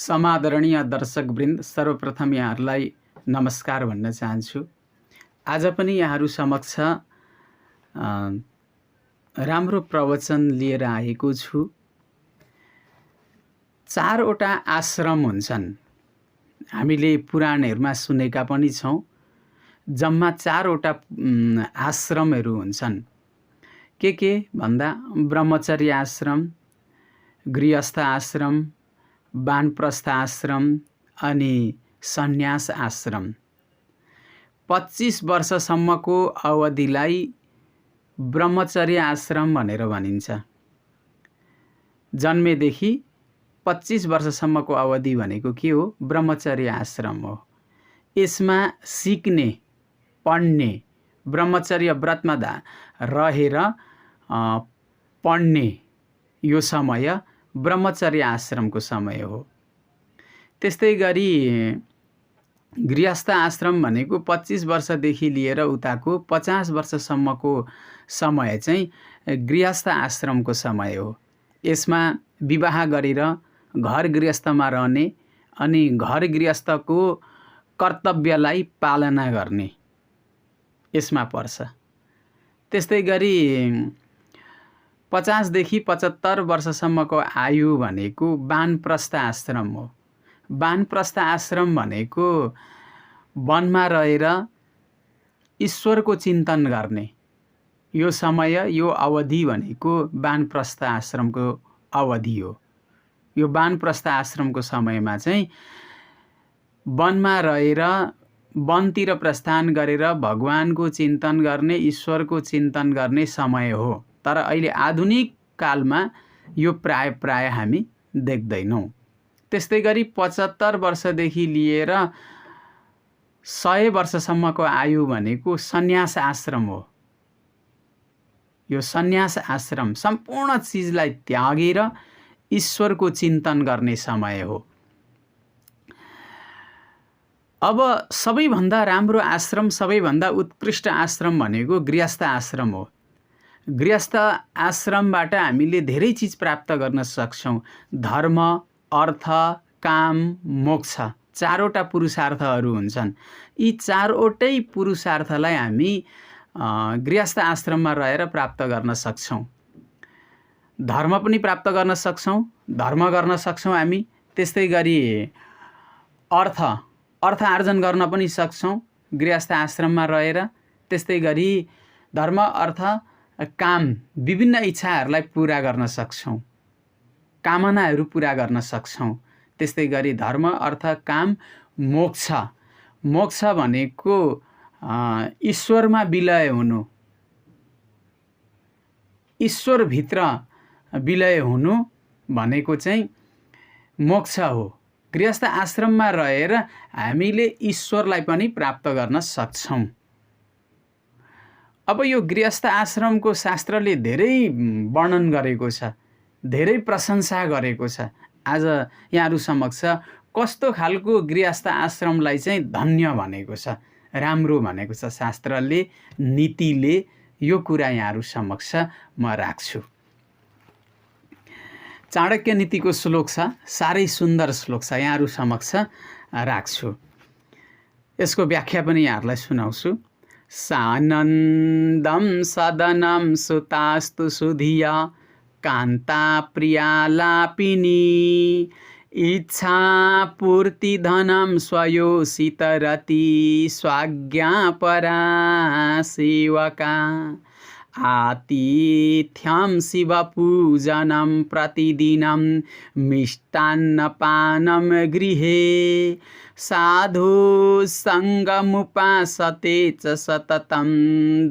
समादरणीय दर्शकवृन्द, सर्वप्रथम यहाँहरूलाई नमस्कार भन्न चाहन्छु। आज पनि यहाँहरू समक्ष राम्रो प्रवचन लिएर आएको छु। चारवटा आश्रम हुन्छन्, हामीले पुराणहरूमा सुनेका पनि छौँ। जम्मा चारवटा आश्रमहरू हुन्छन्। के भन्दा ब्रह्मचर्य आश्रम, गृहस्थ आश्रम, वानप्रस्थ आश्रम अनि सन्यास आश्रम। 25 वर्षसम्मको अवधिलाई ब्रह्मचर्य आश्रम भनेर भनिन्छ। जन्मेदेखि 25 वर्षसम्मको अवधि भनेको के हो? ब्रह्मचर्य आश्रम हो। यसमा सिक्ने, पढ्ने, ब्रह्मचर्य व्रतमा रहेर पढ्ने यो समय ब्रह्मचर्य आश्रमको समय हो। त्यस्तै गरी गृहस्थ आश्रम भनेको 25 वर्षदेखि लिएर उताको 50 वर्षसम्मको समय चाहिँ गृहस्थ आश्रमको समय हो। यसमा विवाह गरेर घर गृहस्थमा रहने अनि घर गृहस्थको कर्तव्यलाई पालना गर्ने यसमा पर्छ। त्यस्तै गरी 50 देखि 75 वर्षसम्मको आयु भनेको वानप्रस्थ आश्रम हो। वानप्रस्थ आश्रम भनेको वनमा रहेर ईश्वरको चिन्तन गर्ने यो समय, यो अवधि भनेको वानप्रस्थ आश्रमको अवधि हो। यो वानप्रस्थ आश्रमको समयमा चाहिँ वनमा रहेर वनतिर प्रस्थान गरेर भगवानको चिन्तन गर्ने, ईश्वरको चिन्तन गर्ने समय हो। तर अहिले आधुनिक कालमा यो प्राय हामी देख्दैनौँ। त्यस्तै गरी 75 वर्षदेखि लिएर 100 वर्षसम्मको आयु भनेको सन्यास आश्रम हो। यो सन्यास आश्रम सम्पूर्ण चिजलाई त्यागेर ईश्वरको चिन्तन गर्ने समय हो। अब सबैभन्दा राम्रो आश्रम, सबैभन्दा उत्कृष्ट आश्रम भनेको गृहस्थ आश्रम हो। गृहस्थ आश्रमबाट हामीले धेरै चिज प्राप्त गर्न सक्छौँ। धर्म, अर्थ, काम, मोक्ष, चारवटा पुरुषार्थहरू हुन्छन्। यी चारवटै पुरुषार्थलाई हामी गृहस्थ आश्रममा रहेर प्राप्त गर्न सक्छौँ। धर्म पनि प्राप्त गर्न सक्छौँ, धर्म गर्न सक्छौँ हामी। त्यस्तै गरी अर्थ आर्जन गर्न पनि सक्छौँ गृहस्थ आश्रममा रहेर। त्यस्तै गरी धर्म, अर्थ, काम, विभिन्न इच्छाहरूलाई पुरा गर्न सक्छौँ, कामनाहरू पुरा गर्न सक्छौँ। त्यस्तै गरी धर्म, अर्थ, काम, मोक्ष। मोक्ष भनेको ईश्वरमा विलय हुनु, ईश्वरभित्र विलय हुनु भनेको चाहिँ मोक्ष हो। गृहस्थ आश्रममा रहेर हामीले ईश्वरलाई पनि प्राप्त गर्न सक्छौँ। अब यो गृहस्थ आश्रमको शास्त्रले धेरै वर्णन गरेको छ, धेरै प्रशंसा गरेको छ। आज यहाँहरू समक्ष कस्तो खालको गृहस्थ आश्रमलाई चाहिँ धन्य भनेको छ, राम्रो भनेको छ शास्त्रले, नीतिले, यो कुरा यहाँहरू समक्ष म राख्छु। चाणक्य नीतिको श्लोक छ, साह्रै सुन्दर श्लोक छ, यहाँहरू समक्ष राख्छु। यसको व्याख्या पनि यहाँहरूलाई सुनाउँछु। सानन्दं सदनं सुतास्तु सुधिया कान्ता प्रियालापिनी इच्छा पूर्ति धनं स्वयोषितरति स्वाज्ञापरा सेवका आतिथ्यं शिवपूजनं प्रतिदिनं मिष्टान्नपानं गृहे साधु सङ्गमुपासते च सततं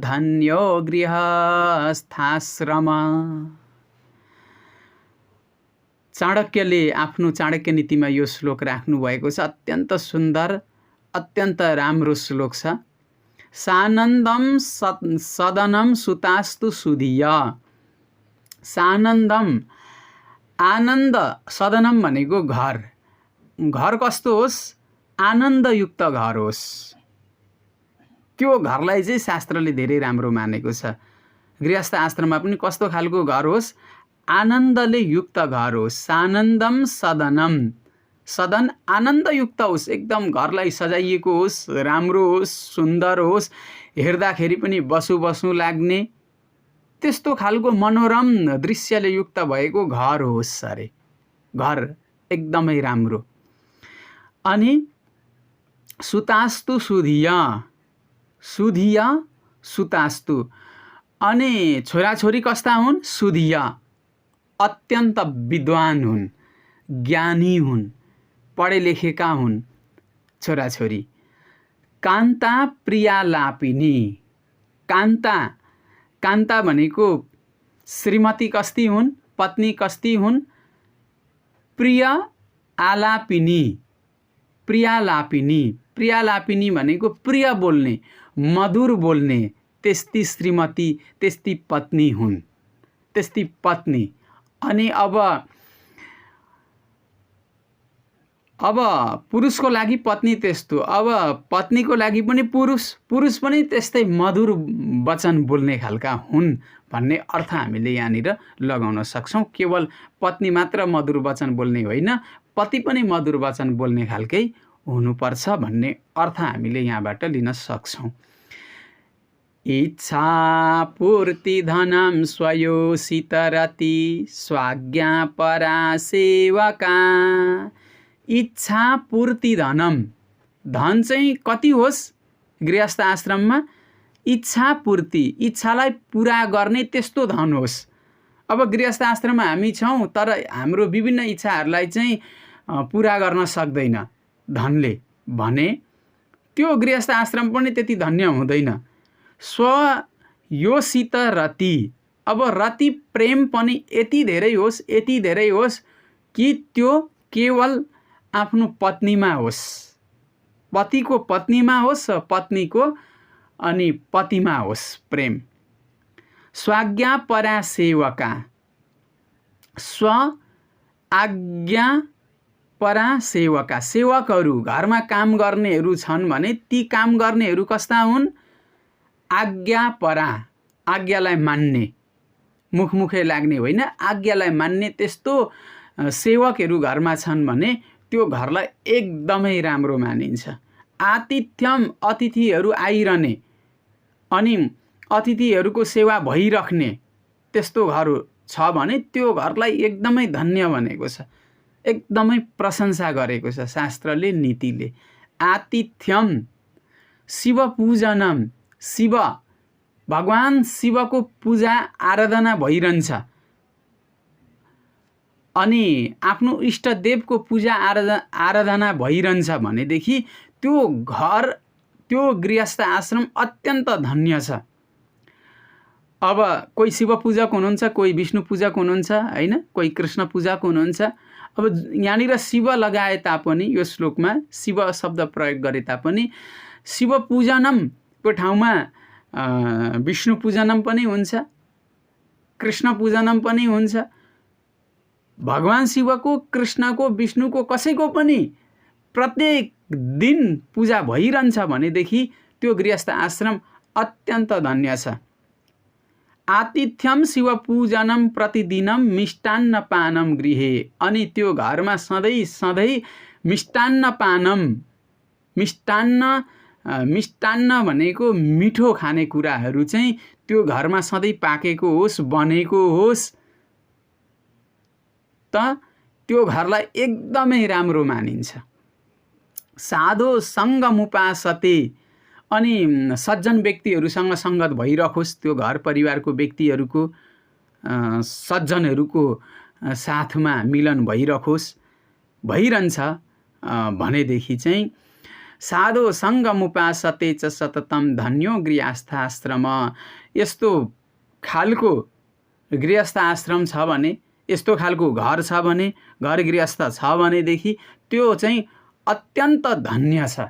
धन्यो गृहस्थाश्रम। चाणक्यले आफ्नो चाणक्य नीतिमा यो श्लोक राख्नु भएको छ। अत्यन्त सुन्दर, अत्यन्त राम्रो श्लोक छ। सानन्दम सदनं सुतास्तु सुधिय। सानन्दम, आनन्द, सदनम भनेको घर। घर कस्तो होस्? आनन्दयुक्त घर होस्। त्यो घरलाई चाहिँ शास्त्रले धेरै राम्रो मानेको छ। गृहस्थ आश्रममा पनि कस्तो खालको घर होस्? आनन्दले युक्त घर होस्। सानन्दम सदनम, सदन आनन्दयुक्त होस्, एकदम घरलाई सजाइएको होस्, राम्रो होस्, सुन्दर होस्, हेर्दाखेरि पनि बसु बसु लाग्ने त्यस्तो खालको मनोरम दृश्यले युक्त भएको घर होस् अरे। घर एकदमै राम्रो। अनि सुतास्तु सुधिय, सुधिय सुतास्तु। अनि छोराछोरी कस्ता हुन्? सुधिय, अत्यन्त विद्वान हुन्, ज्ञानी हुन्, पढे लेखेका हुन् छोराछोरी। कान्ता प्रियालापिनी, कान्ता, कान्ता भनेको श्रीमती कस्ती हुन्? पत्नी कस्ती हुन्? प्रिय आलापिनी, प्रियालापिनी, प्रियालापिनी भनेको प्रिय बोल्ने, मधुर बोल्ने त्यस्ती श्रीमती, त्यस्ती पत्नी हुन्, त्यस्ती पत्नी। अनि अब पुरुषको लागि पत्नी त्यस्तो, अब पत्नीको लागि पनि पुरुष पनि त्यस्तै मधुर वचन बोल्ने खालका हुन् भन्ने अर्थ हामीले यहाँनिर लगाउन सक्छौँ। केवल पत्नी मात्र मधुर वचन बोल्ने होइन, पति पनि मधुर वचन बोल्ने खालकै हुनुपर्छ भन्ने अर्थ हामीले यहाँबाट लिन सक्छौँ। इच्छा पूर्ति धनम स्वयोषित रति स्वाज्ञा परा सेवका। इच्छा पूर्ति धनम, धन चाहिँ कति होस् गृहस्थ आश्रममा? इच्छा पूर्ति, इच्छालाई पुरा गर्ने त्यस्तो धन होस्। अब गृहस्थ आश्रममा हामी छौँ तर हाम्रो विभिन्न इच्छाहरूलाई चाहिँ पुरा गर्न सक्दैन धनले भने त्यो गृहस्थ आश्रम पनि त्यति धन्य हुँदैन। स्वयोषित रति, अब रति प्रेम पनि यति धेरै होस्, यति धेरै होस् कि त्यो केवल आफ्नो पत्नीमा होस्, पतिको पत्नीमा होस्, पत्नीको अनि पतिमा होस् प्रेम। स्वाज्ञा परा सेवका, स्व आज्ञा परा सेवका, सेवकहरू घरमा काम गर्नेहरू छन् भने ती काम गर्नेहरू कस्ता हुन्? आज्ञा परा, आज्ञालाई मान्ने, मुखमुखे लाग्ने होइन, आज्ञालाई मान्ने त्यस्तो सेवकहरू घरमा छन् भने त्यो घरलाई एकदमै राम्रो मानिन्छ। आतिथ्यम, अतिथिहरू आइरहने अनि अतिथिहरूको सेवा भइराख्ने त्यस्तो घर छ भने त्यो घरलाई एकदमै धन्य भनेको छ, एकदमै प्रशंसा गरेको छ शास्त्रले, नीतिले। आतिथ्यम, शिव पूजनम, शिव भगवान शिवको पूजा आराधना भइरहन्छ अनि आफ्नो इष्टदेवको पूजा आराधना भइरहन्छ भनेदेखि त्यो घर, त्यो गृहस्थ आश्रम अत्यन्त धन्य छ। अब कोही शिव पूजक हुनुहुन्छ, कोही विष्णु पूजक हुनुहुन्छ हैन, कोही कृष्ण पूजक हुनुहुन्छ। अब यहाँनिर शिव लगाए तापनि यो श्लोकमा शिव शब्द प्रयोग गरे तापनि शिव पूजनमको ठाउँमा विष्णु पूजनम पनि हुन्छ, कृष्ण पूजनम पनि हुन्छ। भगवान शिवको, कृष्णको, विष्णुको कसैको पनि प्रत्येक दिन पूजा भइरहन्छ भनेदेखि त्यो गृहस्थ आश्रम अत्यन्त धन्य छ। आतिथ्यम शिव पूजनम प्रतिदिनम मिष्टान्न पानम गृहे, अनि त्यो घरमा सधैँ सधैँ मिष्टान्न पानम, मिष्टान्न भनेको मिठो खाने कुराहरू चाहिँ त्यो घरमा सधैँ पाकेको होस्, बनेको होस् त त्यो घरलाई एकदमै राम्रो मानिन्छ। साधो सङ्गमुपासते, अनि सज्जन व्यक्तिहरूसँग सङ्गत भइरहोस्, त्यो घर परिवारको व्यक्तिहरूको सज्जनहरूको साथमा मिलन भइरहोस्, भइरहन्छ भनेदेखि चाहिँ साधो सङ्गमुपासते च सततम धन्यो गृहस्थाश्रम। यस्तो खालको गृहस्थ आश्रम छ भने, यस्तो खालको घर छ भने, घर गृहस्थ छ भनेदेखि त्यो चाहिँ अत्यन्त धन्य छ,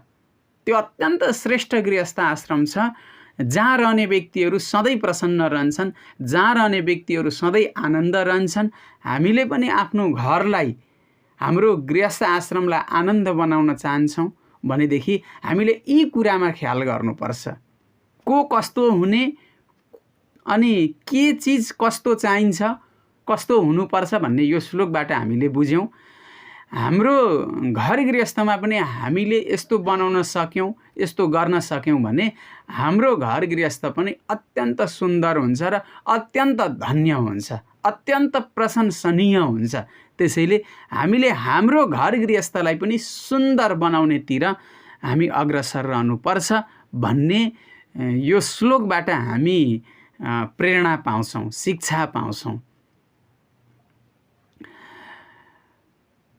त्यो अत्यन्त श्रेष्ठ गृहस्थ आश्रम छ जहाँ रहने व्यक्तिहरू सधैँ प्रसन्न रहन्छन्, जहाँ रहने व्यक्तिहरू सधैँ आनन्द रहन्छन्। हामीले पनि आफ्नो घरलाई, हाम्रो गृहस्थ आश्रमलाई आनन्द बनाउन चाहन्छौँ भनेदेखि हामीले यी कुरामा ख्याल गर्नुपर्छ। को कस्तो हुने अनि के चिज कस्तो चाहिन्छ, कस्तो हुनुपर्छ भन्ने यो श्लोकबाट हामीले बुझ्यौँ। हाम्रो घर गृहस्थमा पनि हामीले यस्तो बनाउन सक्यौँ, यस्तो गर्न सक्यौँ भने हाम्रो घर गृहस्थ पनि अत्यन्त सुन्दर हुन्छ र अत्यन्त धन्य हुन्छ, अत्यन्त प्रशंसनीय हुन्छ। त्यसैले हामीले हाम्रो घर गृहस्थलाई पनि सुन्दर बनाउनेतिर हामी अग्रसर रहनुपर्छ भन्ने यो श्लोकबाट हामी प्रेरणा पाउँछौँ, शिक्षा पाउँछौँ।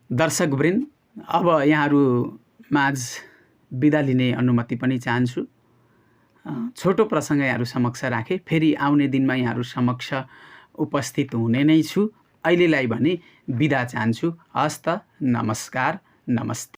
दर्शकवृन्द, अब यहाँहरू माझ बिदा लिने अनुमति पनि चाहन्छु। छोटो प्रसङ्ग यहाँहरू समक्ष राखेँ, फेरि आउने दिनमा यहाँहरू समक्ष उपस्थित हुने नै छु। अहिलेलाई भने बिदा चाहन्छु। हस्त, नमस्कार, नमस्ते।